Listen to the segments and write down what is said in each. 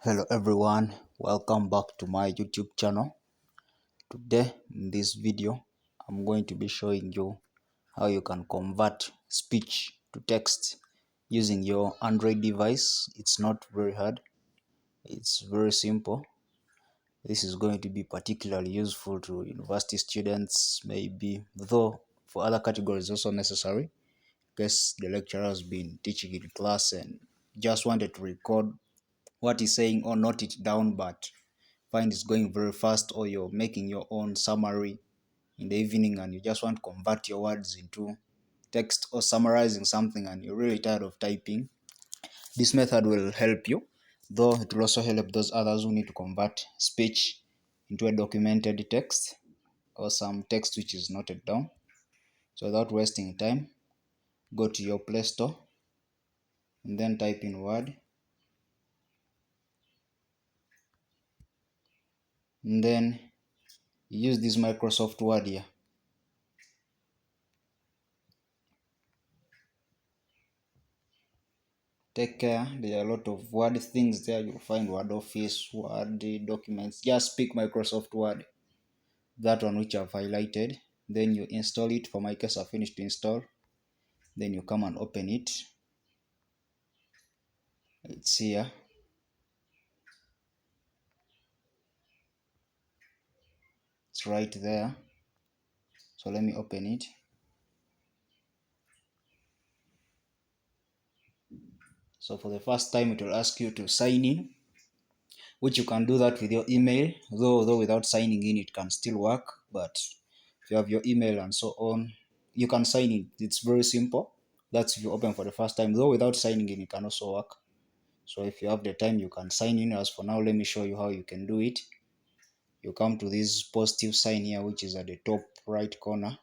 Hello everyone, welcome back to my YouTube channel. Today in this video I'm going to be showing you how you can convert speech to text using your Android device. It's not very hard, it's very simple. This is going to be particularly useful to university students, maybe, though for other categories also necessary, because the lecturer has been teaching in class and just wanted to record what he's saying or note it down, but find it's going very fast, or you're making your own summary in the evening and you just want to convert your words into text, or summarizing something and you're really tired of typing. This method will help you, though it will also help those others who need to convert speech into a documented text or some text which is noted down. So without wasting time, go to your Play Store and then type in Word, and then use this Microsoft Word here. Take care, there are a lot of Word things there. You'll find Word Office, Word documents. Just pick Microsoft Word, that one which I've highlighted. Then you install it. For my case, I finished to install. Then you come and open it. It's here. It's right there. So let me open it. So for the first time, it will ask you to sign in, which you can do that with your email. Though without signing in, it can still work. But if you have your email and so on, you can sign in. It's very simple. That's if you open for the first time. Though without signing in, it can also work. So if you have the time, you can sign in. As for now, let me show you how you can do it. You come to this positive sign here, which is at the top right corner.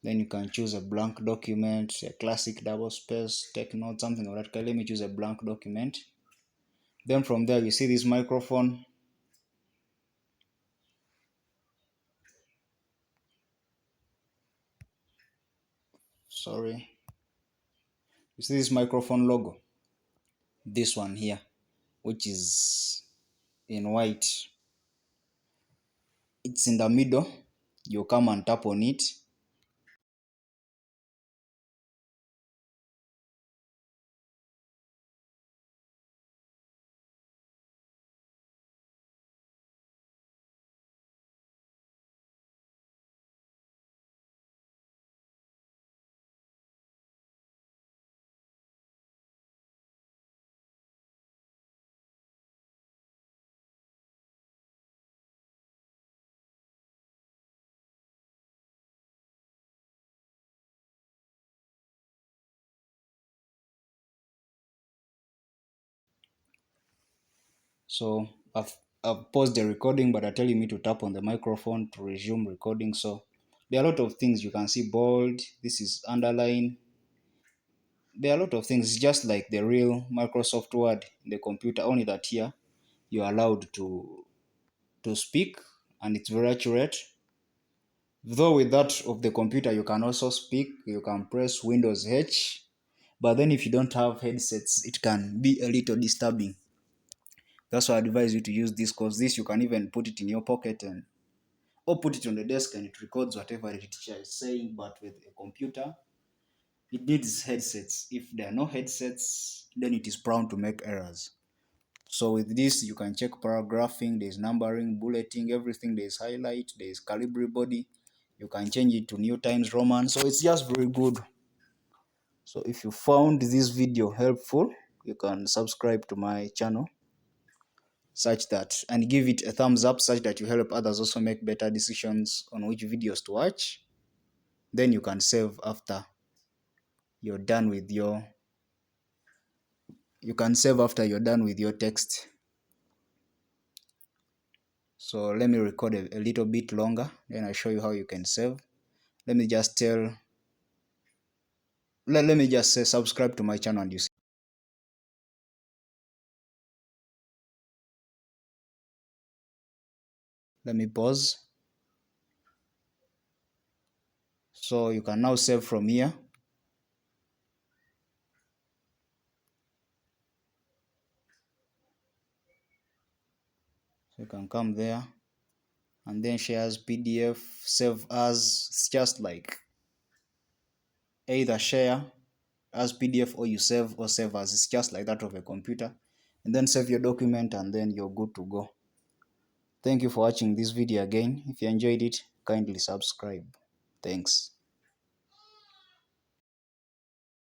Then you can choose a blank document, a classic double space, take note, something like that. Okay, let me choose a blank document. Then from there, you see this microphone. Sorry. You see this microphone logo? This one here, which is in white. It's in the middle. You come and tap on it. So I've paused the recording, but are telling me to tap on the microphone to resume recording. So there are a lot of things you can see. Bold, this is underline. There are a lot of things. It's just like the real Microsoft Word in the computer, only that here you're allowed to speak and it's very accurate. Though with that of the computer, you can also speak. You can press Windows H, but then if you don't have headsets, it can be a little disturbing. That's why I advise you to use this, because this you can even put it in your pocket and or put it on the desk and it records whatever the teacher is saying. But with a computer, it needs headsets. If there are no headsets, then it is prone to make errors. So with this, you can check paragraphing, there's numbering, bulleting, everything. There's highlight, there's Calibri body. You can change it to New Times Roman. So it's just very good. So if you found this video helpful, you can subscribe to my channel, such that, and give it a thumbs up, such that you help others also make better decisions on which videos to watch. Then you can save after you're done with your text. So let me record a little bit longer, then I show you how you can save. Let me just say subscribe to my channel and you see. Let me pause. So you can now save from here. So you can come there and then share as PDF, save as. It's just like either share as PDF or you save or save as. It's just like that of a computer. And then save your document and then you're good to go. Thank you for watching this video again. If you enjoyed it, kindly subscribe. Thanks.